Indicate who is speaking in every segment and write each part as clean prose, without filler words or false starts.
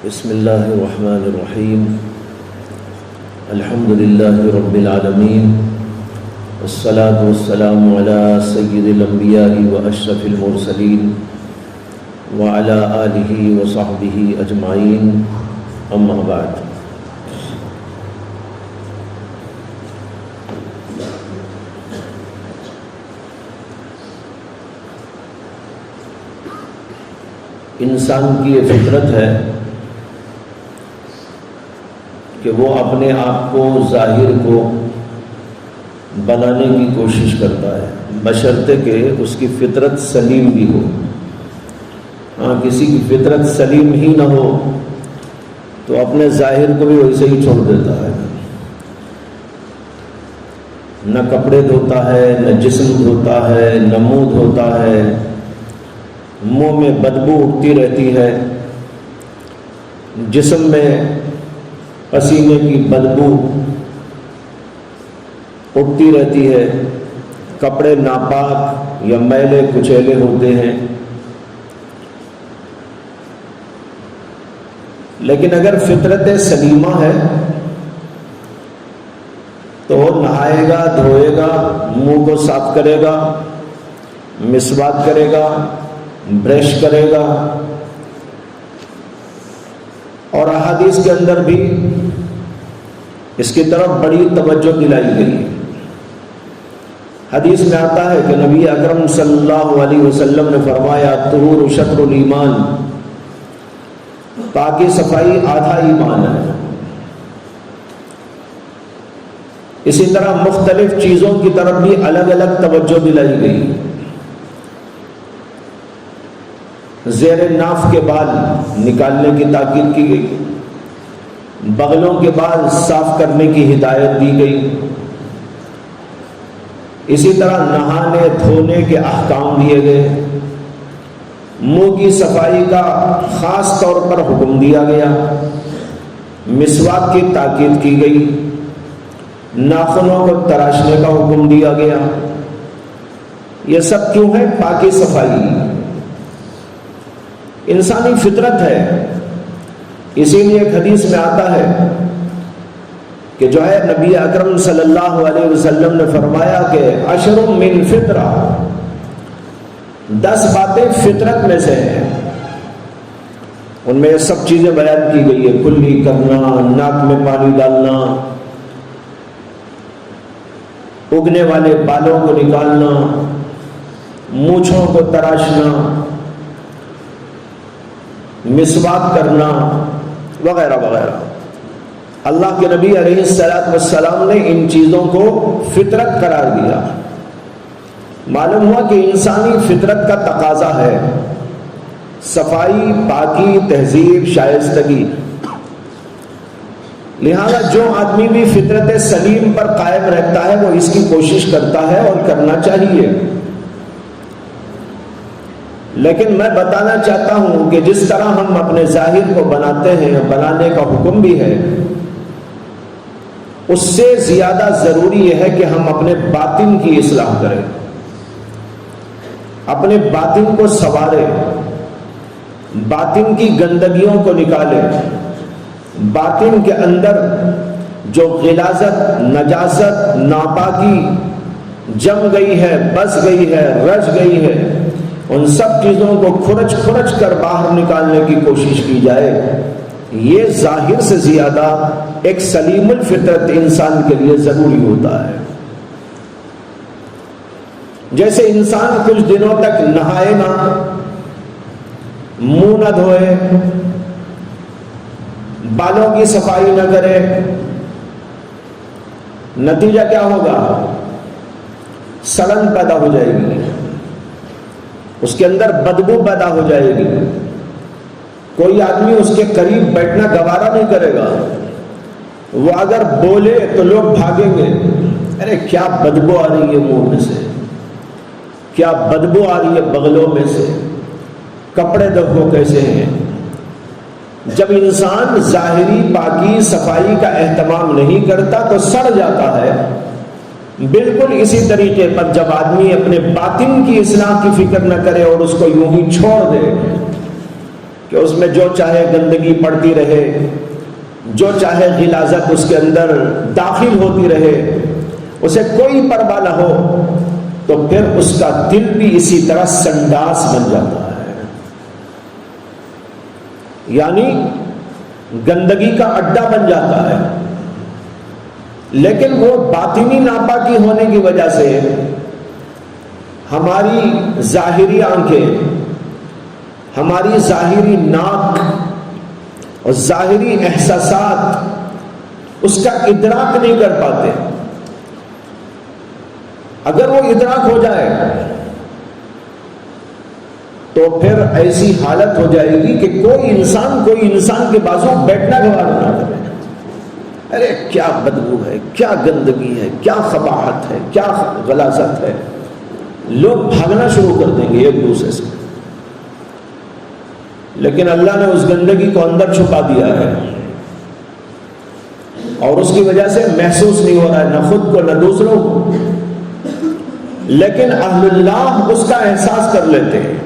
Speaker 1: بسم اللہ الرحمن الرحیم الحمد للہ رب العالمین والصلاة والسلام علی سید الانبیاء واشرف المرسلین وعلی آلہ وصحبہ اجمعین اما بعد۔ انسان کی یہ فطرت ہے کہ وہ اپنے آپ کو ظاہر کو بنانے کی کوشش کرتا ہے، بشرطے کہ اس کی فطرت سلیم بھی ہو۔ ہاں، کسی کی فطرت سلیم ہی نہ ہو تو اپنے ظاہر کو بھی ویسے ہی چھوڑ دیتا ہے، نہ کپڑے دھوتا ہے، نہ جسم دھوتا ہے، نہ منہ دھوتا ہے، منہ میں بدبو اٹھتی رہتی ہے، جسم میں پسینے کی بدبو اٹھتی رہتی ہے، کپڑے ناپاک یا میلے کچیلے ہوتے ہیں۔ لیکن اگر فطرت سلیمہ ہے تو وہ نہائے گا، دھوئے گا، منہ کو صاف کرے گا، مسواک کرے گا، برش کرے گا، اور احادیث کے اندر بھی اس کی طرف بڑی توجہ دلائی گئی ہے۔ حدیث میں آتا ہے کہ نبی اکرم صلی اللہ علیہ وسلم نے فرمایا طہور شطر الایمان، پاکی صفائی آدھا ایمان ہے۔ اسی طرح مختلف چیزوں کی طرف بھی الگ الگ توجہ دلائی گئی۔ زیر ناف کے بال نکالنے کی تاکید کی گئی، بغلوں کے بال صاف کرنے کی ہدایت دی گئی، اسی طرح نہانے دھونے کے احکام دیے گئے، منہ کی صفائی کا خاص طور پر حکم دیا گیا، مسواک کی تاکید کی گئی، ناخنوں کو تراشنے کا حکم دیا گیا۔ یہ سب کیوں ہے؟ پاکی صفائی انسانی فطرت ہے۔ اسی لیے ایک حدیث میں آتا ہے کہ جو ہے نبی اکرم صلی اللہ علیہ وسلم نے فرمایا کہ عشر من فطرہ، 10 باتیں فطرت میں سے ہیں۔ ان میں یہ سب چیزیں بیان کی گئی ہے، کلی کرنا، ناک میں پانی ڈالنا، اگنے والے بالوں کو نکالنا، مونچھوں کو تراشنا، مسواک کرنا، وغیرہ وغیرہ۔ اللہ کے نبی علیہ الصلوۃ والسلام نے ان چیزوں کو فطرت قرار دیا۔ معلوم ہوا کہ انسانی فطرت کا تقاضا ہے صفائی، پاکی، تہذیب، شائستگی۔ لہذا جو آدمی بھی فطرت سلیم پر قائم رہتا ہے وہ اس کی کوشش کرتا ہے اور کرنا چاہیے۔ لیکن میں بتانا چاہتا ہوں کہ جس طرح ہم اپنے ظاہر کو بناتے ہیں، بنانے کا حکم بھی ہے، اس سے زیادہ ضروری یہ ہے کہ ہم اپنے باطن کی اصلاح کریں، اپنے باطن کو سنواریں، باطن کی گندگیوں کو نکالیں، باطن کے اندر جو غلاظت، نجاست، ناپاکی جم گئی ہے، بس گئی ہے، رچ گئی ہے، ان سب چیزوں کو کھرچ کھرچ کر باہر نکالنے کی کوشش کی جائے۔ یہ ظاہر سے زیادہ ایک سلیم الفطرت انسان کے لیے ضروری ہوتا ہے۔ جیسے انسان کچھ دنوں تک نہائے نہ، منہ نہ دھوئے، بالوں کی صفائی نہ کرے، نتیجہ کیا ہوگا؟ سڑن پیدا ہو جائے گی، اس کے اندر بدبو پیدا ہو جائے گی، کوئی آدمی اس کے قریب بیٹھنا گوارا نہیں کرے گا، وہ اگر بولے تو لوگ بھاگیں گے، ارے کیا بدبو آ رہی ہے منہ میں سے، کیا بدبو آ رہی ہے بغلوں میں سے، کپڑے دیکھو کیسے ہیں۔ جب انسان ظاہری پاکی صفائی کا اہتمام نہیں کرتا تو سڑ جاتا ہے۔ بالکل اسی طریقے پر جب آدمی اپنے باطن کی اصلاح کی فکر نہ کرے اور اس کو یوں ہی چھوڑ دے کہ اس میں جو چاہے گندگی پڑتی رہے، جو چاہے غلاظت اس کے اندر داخل ہوتی رہے، اسے کوئی پرواہ نہ ہو، تو پھر اس کا دل بھی اسی طرح سنڈاس بن جاتا ہے، یعنی گندگی کا اڈا بن جاتا ہے۔ لیکن وہ باطنی ناپاکی ہونے کی وجہ سے ہماری ظاہری آنکھیں، ہماری ظاہری ناک اور ظاہری احساسات اس کا ادراک نہیں کر پاتے۔ اگر وہ ادراک ہو جائے تو پھر ایسی حالت ہو جائے گی کہ کوئی انسان کے بازو بیٹھنا گوارا نہ کرے۔ ارے کیا بدبو ہے، کیا گندگی ہے، کیا قباحت ہے، کیا غلاظت ہے، لوگ بھاگنا شروع کر دیں گے ایک دوسرے سے۔ لیکن اللہ نے اس گندگی کو اندر چھپا دیا ہے، اور اس کی وجہ سے محسوس نہیں ہو رہا ہے، نہ خود کو نہ دوسروں کو۔ لیکن اہل اللہ اس کا احساس کر لیتے ہیں،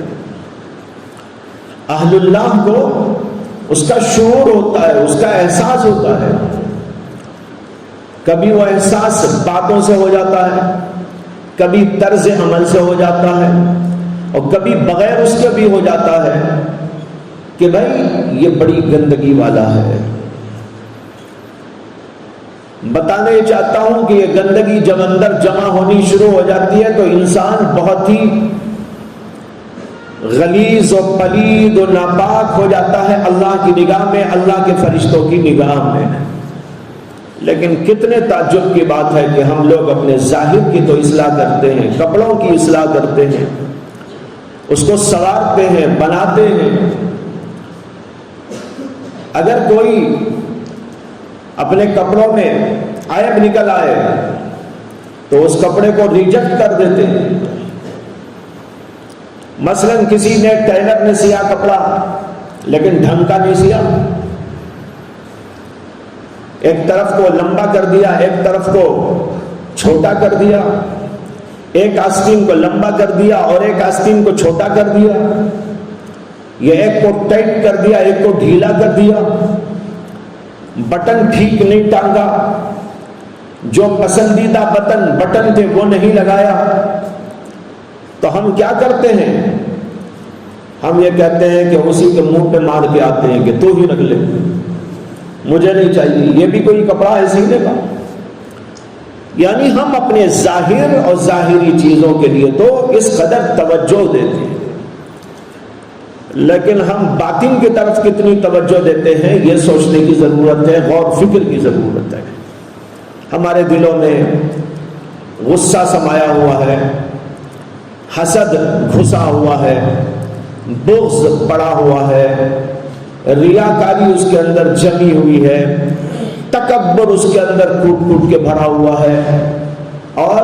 Speaker 1: اہل اللہ کو اس کا شعور ہوتا ہے، اس کا احساس ہوتا ہے۔ کبھی وہ احساس باتوں سے ہو جاتا ہے، کبھی طرز عمل سے ہو جاتا ہے، اور کبھی بغیر اس کے بھی ہو جاتا ہے کہ بھائی یہ بڑی گندگی والا ہے۔ بتانا یہ چاہتا ہوں کہ یہ گندگی جب اندر جمع ہونی شروع ہو جاتی ہے تو انسان بہت ہی غلیظ و پلید و ناپاک ہو جاتا ہے اللہ کی نگاہ میں، اللہ کے فرشتوں کی نگاہ میں۔ لیکن کتنے تعجب کی بات ہے کہ ہم لوگ اپنے ظاہر کی تو اصلاح کرتے ہیں، کپڑوں کی اصلاح کرتے ہیں، اس کو سنوارتے ہیں، بناتے ہیں۔ اگر کوئی اپنے کپڑوں میں عیب نکل آئے تو اس کپڑے کو ریجیکٹ کر دیتے ہیں۔ مثلا کسی نے ٹیلر نے سیا کپڑا لیکن ڈھنگ کا نہیں سیا، ایک طرف کو لمبا کر دیا، ایک طرف کو چھوٹا کر دیا، ایک آستین کو لمبا کر دیا اور ایک آستین کو چھوٹا کر دیا، یہ ایک کو ٹائٹ کر دیا، ایک کو ڈھیلا کر دیا، بٹن ٹھیک نہیں ٹانگا، جو پسندیدہ بٹن تھے وہ نہیں لگایا، تو ہم کیا کرتے ہیں؟ ہم یہ کہتے ہیں کہ اسی کے منہ پہ مار کے آتے ہیں کہ تو ہی رکھ لے، مجھے نہیں چاہیے، یہ بھی کوئی کپڑا ہے سینے کا۔ یعنی ہم اپنے ظاہر اور ظاہری چیزوں کے لیے تو اس قدر توجہ دیتے ہیں، لیکن ہم باطن کی طرف کتنی توجہ دیتے ہیں یہ سوچنے کی ضرورت ہے، غور فکر کی ضرورت ہے۔ ہمارے دلوں میں غصہ سمایا ہوا ہے، حسد گھسا ہوا ہے، بغض پڑا ہوا ہے، ریاکاری اس کے اندر جمی ہوئی ہے، تکبر اس کے اندر کوٹ کوٹ کے بھرا ہوا ہے، اور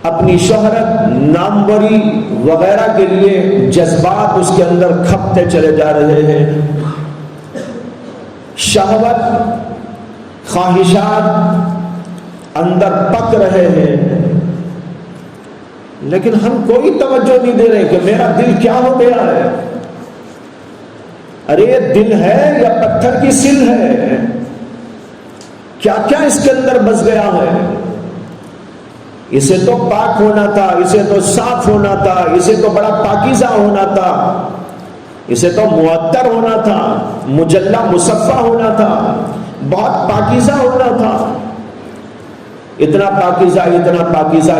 Speaker 1: اپنی شہرت، ناموری وغیرہ کے لیے جذبات اس کے اندر کھپتے چلے جا رہے ہیں، شہوت، خواہشات اندر پک رہے ہیں، لیکن ہم کوئی توجہ نہیں دے رہے کہ میرا دل کیا ہو گیا ہے۔ ارے یہ دل ہے یا پتھر کی سل ہے؟ کیا کیا اس کے اندر بس گیا ہے؟ اسے تو پاک ہونا تھا، اسے تو صاف ہونا تھا، اسے تو بڑا پاکیزہ ہونا تھا، اسے تو معطر ہونا تھا، مجلہ مصفہ ہونا تھا، بہت پاکیزہ ہونا تھا، اتنا پاکیزہ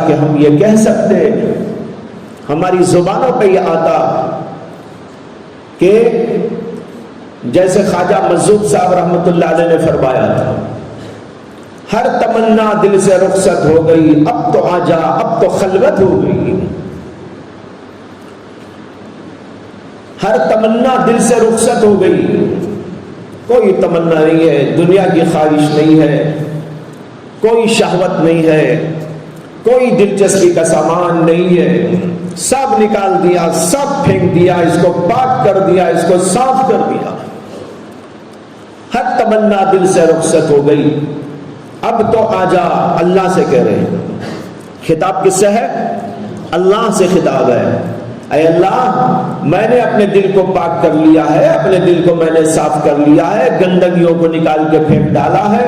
Speaker 1: کہ ہم یہ کہہ سکتے، ہماری زبانوں پہ یہ آتا کہ جیسے خواجہ مظہوب صاحب رحمۃ اللہ علیہ نے فرمایا تھا، ہر تمنا دل سے رخصت ہو گئی، اب تو آ جا، اب تو خلوت ہو گئی۔ ہر تمنا دل سے رخصت ہو گئی، کوئی تمنا نہیں ہے، دنیا کی خواہش نہیں ہے، کوئی شہوت نہیں ہے، کوئی دلچسپی کا سامان نہیں ہے، سب نکال دیا، سب پھینک دیا، اس کو پاک کر دیا، اس کو صاف کر دیا۔ ہر تمنا دل سے رخصت ہو گئی، اب تو آ جا، اللہ سے کہہ رہے ہیں۔ خطاب کس سے ہے؟ اللہ سے خطاب ہے۔ اے اللہ میں نے اپنے دل کو پاک کر لیا ہے، اپنے دل کو میں نے صاف کر لیا ہے، گندگیوں کو نکال کے پھینک ڈالا ہے،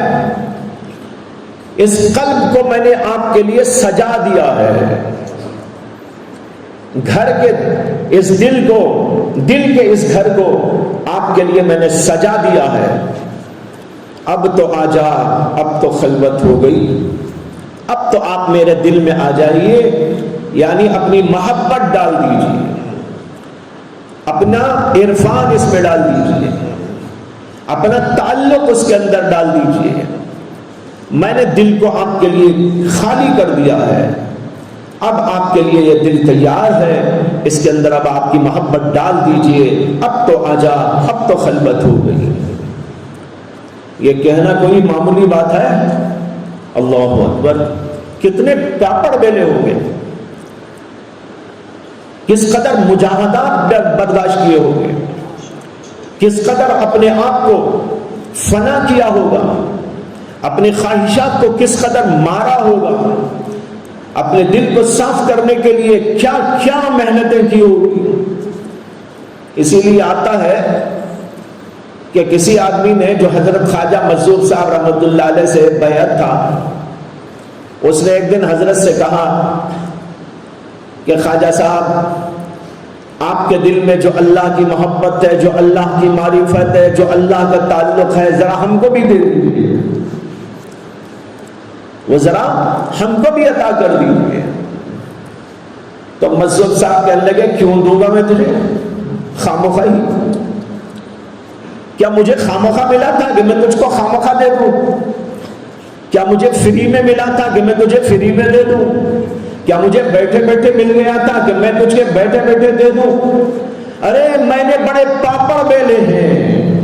Speaker 1: اس قلب کو میں نے آپ کے لیے سجا دیا ہے، گھر کے اس دل کو، دل کے اس گھر کو آپ کے لیے میں نے سجا دیا ہے، اب تو آ جا، اب تو خلوت ہو گئی، اب تو آپ میرے دل میں آ جائیے، یعنی اپنی محبت ڈال دیجیے، اپنا عرفان اس میں ڈال دیجیے، اپنا تعلق اس کے اندر ڈال دیجیے، میں نے دل کو آپ کے لیے خالی کر دیا ہے، اب آپ کے لیے یہ دل تیار ہے، اس کے اندر اب آپ کی محبت ڈال دیجیے، اب تو آ جا، اب تو خلوت ہو گئی۔ یہ کہنا کوئی معمولی بات ہے؟ اللہ اکبر، کتنے پیپڑ بیلے ہوں گے، کس قدر مجاہدات برداشت کیے ہوں گے، کس قدر اپنے آپ کو فنا کیا ہوگا، اپنی خواہشات کو کس قدر مارا ہوگا، اپنے دل کو صاف کرنے کے لیے کیا کیا محنتیں کی ہوگی۔ اسی لیے آتا ہے کہ کسی آدمی نے، جو حضرت خواجہ مظہور صاحب رحمۃ اللہ علیہ سے بیعت تھا، اس نے ایک دن حضرت سے کہا کہ خواجہ صاحب آپ کے دل میں جو اللہ کی محبت ہے، جو اللہ کی معرفت ہے، جو اللہ کا تعلق ہے، ذرا ہم کو بھی دے دیجیے، وہ ذرا ہم کو بھی عطا کر دیجیے۔ تو مظہور صاحب کہنے لگے کیوں دوں گا میں تجھے خامخواہ ہی؟ کیا مجھے خامخواہ ملا تھا کہ میں تجھ کو خامخواہ دے دوں؟ کیا مجھے فری میں ملا تھا کہ میں تجھے فری میں دے دوں؟ کیا مجھے بیٹھے بیٹھے مل گیا تھا کہ میں تجھ کے بیٹھے بیٹھے دے دوں؟ ارے میں نے بڑے پاپڑ بیلے ہیں،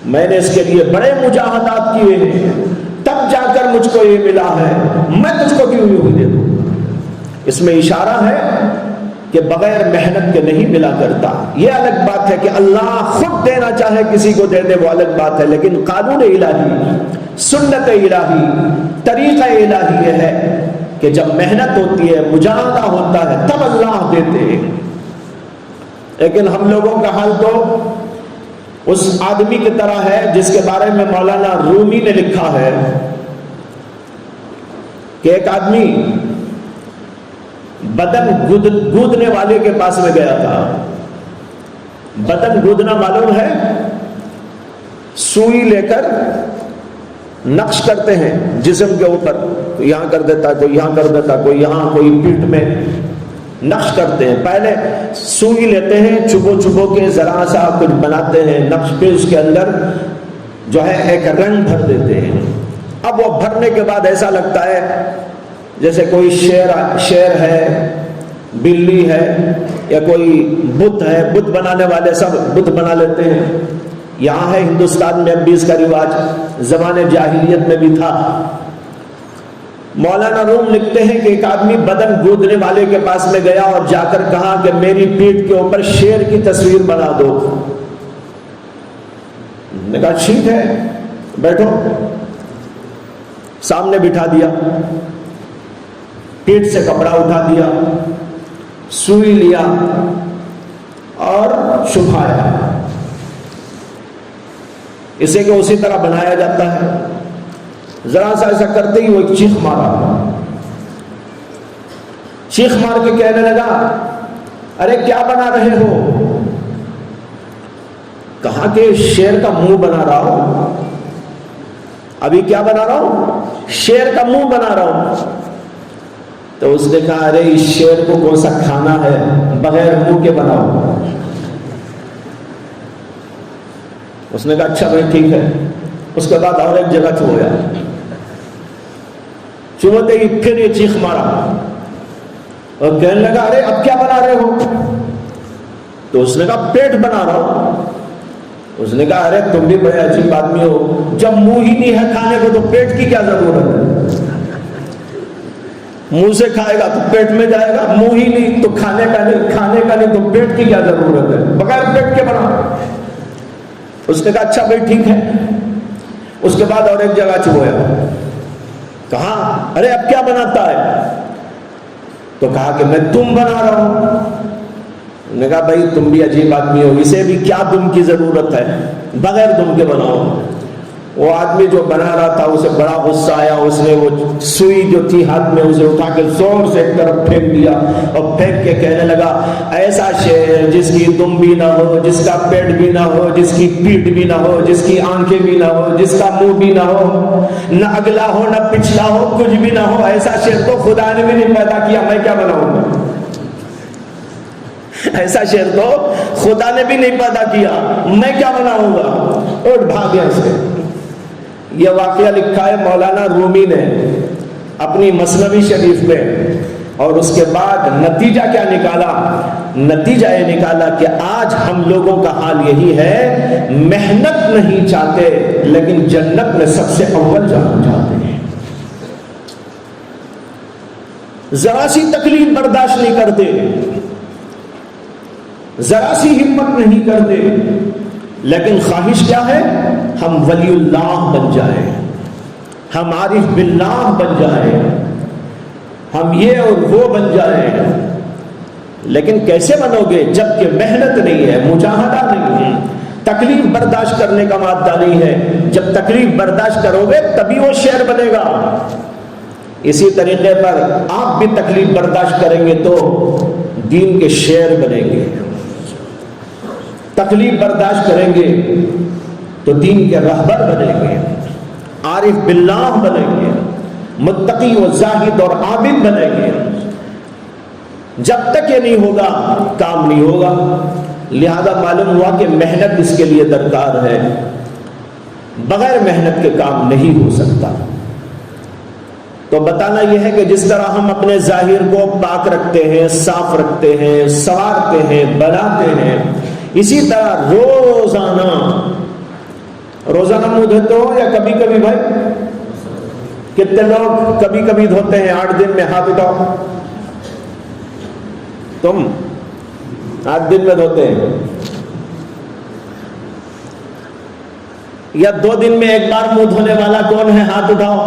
Speaker 1: میں نے اس کے لیے بڑے مجاہدات کیے ہیں، تب جا کر مجھ کو یہ ملا ہے، میں تجھ کو کیوں یوں دے دوں؟ اس میں اشارہ ہے کہ بغیر محنت کے نہیں ملا کرتا۔ یہ الگ بات ہے کہ اللہ خود دینا چاہے کسی کو دے دے، وہ الگ بات ہے، لیکن قانون الہی، سنت الہی، طریقہ الہی یہ ہے کہ جب محنت ہوتی ہے، مجاہدہ ہوتا ہے، تب اللہ دیتے ہیں۔ لیکن ہم لوگوں کا حال تو اس آدمی کی طرح ہے جس کے بارے میں مولانا رومی نے لکھا ہے کہ ایک آدمی بدن گودنے والے کے پاس میں گیا تھا۔ بدن گودنا معلوم ہے؟ سوئی لے کر نقش کرتے ہیں جسم کے اوپر، یہاں کر دیتا، کوئی یہاں کر دیتا، کوئی یہاں، کوئی پیٹھ میں نقش کرتے ہیں۔ پہلے سوئی لیتے ہیں، چبو چبو کے ذرا سا کچھ بناتے ہیں نقش، پہ اس کے اندر جو ہے ایک رنگ بھر دیتے ہیں۔ اب وہ بھرنے کے بعد ایسا لگتا ہے جیسے کوئی شیر ہے، بلی ہے، یا کوئی بت ہے۔ بت بنانے والے سب بت بنا لیتے ہیں، یہاں ہے ہندوستان میں اب بھی اس کا رواج، زمانے جاہلیت میں بھی تھا۔ مولانا روم لکھتے ہیں کہ ایک آدمی بدن گودنے والے کے پاس میں گیا اور جا کر کہا کہ میری پیٹھ کے اوپر شیر کی تصویر بنا دو۔ نے کہا ٹھیک ہے بیٹھو، سامنے بٹھا دیا، پیٹھ سے کپڑا اٹھا دیا، سوئی لیا اور چھپایا۔ اسے کہ اسی طرح بنایا جاتا ہے۔ ذرا سا ایسا کرتے ہی وہ ایک چیخ مارا، چیخ مار کے کہنے لگا ارے کیا بنا رہے ہو؟ کہا کہ شیر کا منہ بنا رہا ہوں۔ ابھی کیا بنا رہا ہوں؟ شیر کا منہ بنا رہا ہوں۔ تو اس نے کہا ارے اس شیر کو کون سا کھانا ہے، بغیر منہ کے بناؤ۔ اس نے کہا اچھا بھائی ٹھیک ہے۔ اس کے بعد اور ایک جگہ چھوڑا، چوتے ہی پھر یہ چیخ مارا اور کہنے لگا ارے اب کیا بنا رہے ہو؟ تو اس نے کہا پیٹ بنا رہا ہوں۔ اس نے کہا ارے تم بھی بڑے عجیب آدمی ہو، جب منہ ہی نہیں ہے کھانے کو تو پیٹ کی کیا ضرورت ہے؟ منہ سے کھائے گا تو پیٹ میں جائے گا، منہ ہی نہیں تو کھانے کا نہیں تو پیٹ کی کیا ضرورت ہے؟ بغیر پیٹ کے بنا۔ اس نے کہا اچھا بھائی ٹھیک ہے۔ اس کے بعد اور ایک جگہ چھویا، کہا ارے اب کیا بناتا ہے؟ تو کہا کہ میں تم بنا رہا ہوں۔ نے کہا بھائی تم بھی عجیب آدمی ہو، اسے بھی کیا دم کی ضرورت ہے، بغیر دم کے بناؤ۔ وہ آدمی جو بنا رہا تھا اسے بڑا غصہ آیا، اس نے وہ سوئی جو تھی ہاتھ میں اسے اٹھا کے زور سے ایک طرف پھینک دیا اور پھینک کے کہنے لگا ایسا شیر جس کی دم بھی نہ ہو، جس کا پیٹ بھی نہ ہو، جس کی پیٹھ بھی نہ ہو، جس کی آنکھیں بھی نہ ہو، جس کا منہ بھی نہ ہو، نہ اگلا ہو نہ پچھلا ہو، کچھ بھی نہ ہو، ایسا شیر تو خدا نے بھی نہیں پیدا کیا، میں کیا بناؤں گا؟ ایسا شیر تو خدا نے بھی نہیں پیدا کیا، میں کیا بناؤں گا؟ اور بھاگ یہاں سے۔ یہ واقعہ لکھا ہے مولانا رومی نے اپنی مثنوی شریف میں، اور اس کے بعد نتیجہ کیا نکالا؟ نتیجہ یہ نکالا کہ آج ہم لوگوں کا حال یہی ہے، محنت نہیں چاہتے لیکن جنت میں سب سے اول جانا چاہتے ہیں، ذرا سی تکلیف برداشت نہیں کرتے، ذرا سی ہمت نہیں کرتے، لیکن خواہش کیا ہے؟ ہم ولی اللہ بن جائیں، ہم عارف باللہ بن جائیں، ہم یہ اور وہ بن جائیں۔ لیکن کیسے بنو گے جب کہ محنت نہیں ہے، مجاہدہ نہیں ہے، تکلیف برداشت کرنے کا مادہ نہیں ہے۔ جب تکلیف برداشت کرو گے تبھی وہ شعر بنے گا۔ اسی طریقے پر آپ بھی تکلیف برداشت کریں گے تو دین کے شعر بنیں گے، تکلیف برداشت کریں گے تو دین کے رہبر بنیں گے، عارف باللہ بنیں گے، متقی و زاہد اور عابد بنیں گے۔ جب تک یہ نہیں ہوگا کام نہیں ہوگا۔ لہذا معلوم ہوا کہ محنت اس کے لیے درکار ہے، بغیر محنت کے کام نہیں ہو سکتا۔ تو بتانا یہ ہے کہ جس طرح ہم اپنے ظاہر کو پاک رکھتے ہیں، صاف رکھتے ہیں، سنوارتے ہیں، بناتے ہیں، اسی طرح روزانہ منہ دھوتے ہو یا کبھی کبھی؟ بھائی کتنے لوگ کبھی کبھی دھوتے ہیں؟ 8 دن میں ہاتھ اٹھاؤ، تم 8 دن میں دھوتے ہیں؟ یا 2 دن میں ایک بار منہ دھونے والا کون ہے؟ ہاتھ اٹھاؤ۔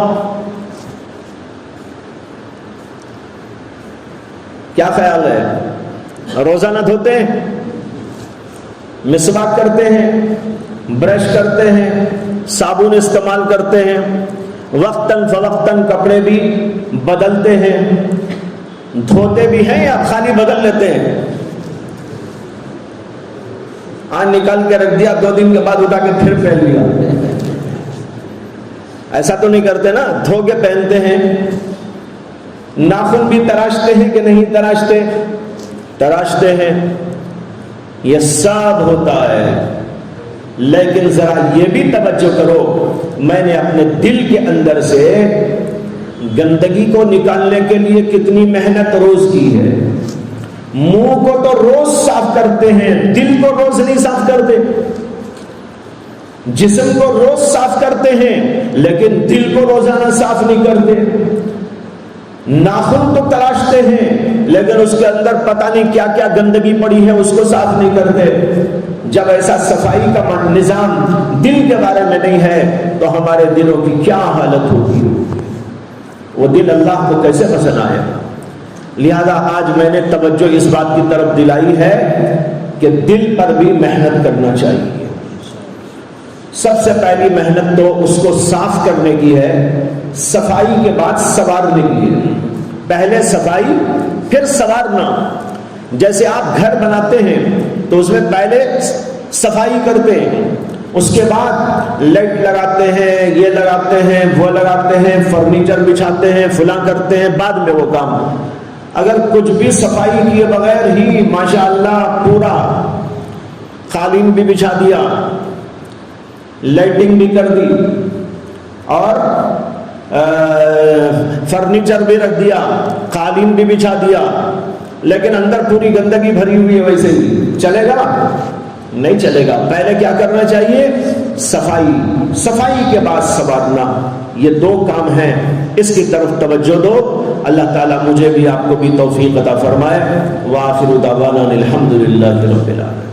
Speaker 1: کیا خیال ہے؟ روزانہ دھوتے ہیں، مسواک کرتے ہیں، برش کرتے ہیں، صابن استعمال کرتے ہیں، وقتاً فوقتاً کپڑے بھی بدلتے ہیں، دھوتے بھی ہیں یا خالی بدل لیتے ہیں؟ آج نکال کے رکھ دیا، 2 دن کے بعد اٹھا کے پھر پہن لیا، ایسا تو نہیں کرتے نا؟ دھو کے پہنتے ہیں۔ ناخن بھی تراشتے ہیں کہ نہیں تراشتے؟ تراشتے ہیں، یہ سب ہوتا ہے۔ لیکن ذرا یہ بھی توجہ کرو، میں نے اپنے دل کے اندر سے گندگی کو نکالنے کے لیے کتنی محنت روز کی ہے۔ منہ کو تو روز صاف کرتے ہیں، دل کو روز نہیں صاف کرتے۔ جسم کو روز صاف کرتے ہیں لیکن دل کو روزانہ صاف نہیں کرتے۔ ناخن تو تراشتے ہیں لیکن اس کے اندر پتہ نہیں کیا کیا گندگی پڑی ہے، اس کو صاف نہیں کرتے۔ جب ایسا صفائی کا نظام دل کے بارے میں نہیں ہے تو ہمارے دلوں کی کیا حالت ہوگی؟ وہ دل اللہ کو کیسے پسند آئے؟ لہذا آج میں نے توجہ اس بات کی طرف دلائی ہے کہ دل پر بھی محنت کرنا چاہیے۔ سب سے پہلی محنت تو اس کو صاف کرنے کی ہے، صفائی کے بعد سنوارنے کی ہے۔ پہلے صفائی پھر سنوارنا۔ جیسے آپ گھر بناتے ہیں تو اس میں پہلے صفائی کرتے ہیں، اس کے بعد لائٹ لگاتے ہیں، یہ لگاتے ہیں، وہ لگاتے ہیں، فرنیچر بچھاتے ہیں، فلاں کرتے ہیں، بعد میں وہ کام۔ اگر کچھ بھی صفائی کیے بغیر ہی ماشاءاللہ پورا قالین بھی بچھا دیا، لائٹنگ بھی کر دی اور فرنیچر بھی رکھ دیا، قالین بھی بچھا دیا، لیکن اندر پوری گندگی بھری ہوئی ہے، ویسے ہی چلے گا؟ نہیں چلے گا۔ پہلے کیا کرنا چاہیے؟ صفائی، صفائی کے بعد سنوارنا۔ یہ 2 کام ہیں، اس کی طرف توجہ دو۔ اللہ تعالیٰ مجھے بھی آپ کو بھی توفیق عطا فرمائے۔ وآخر دعوانا الحمدللہ رب العالمین۔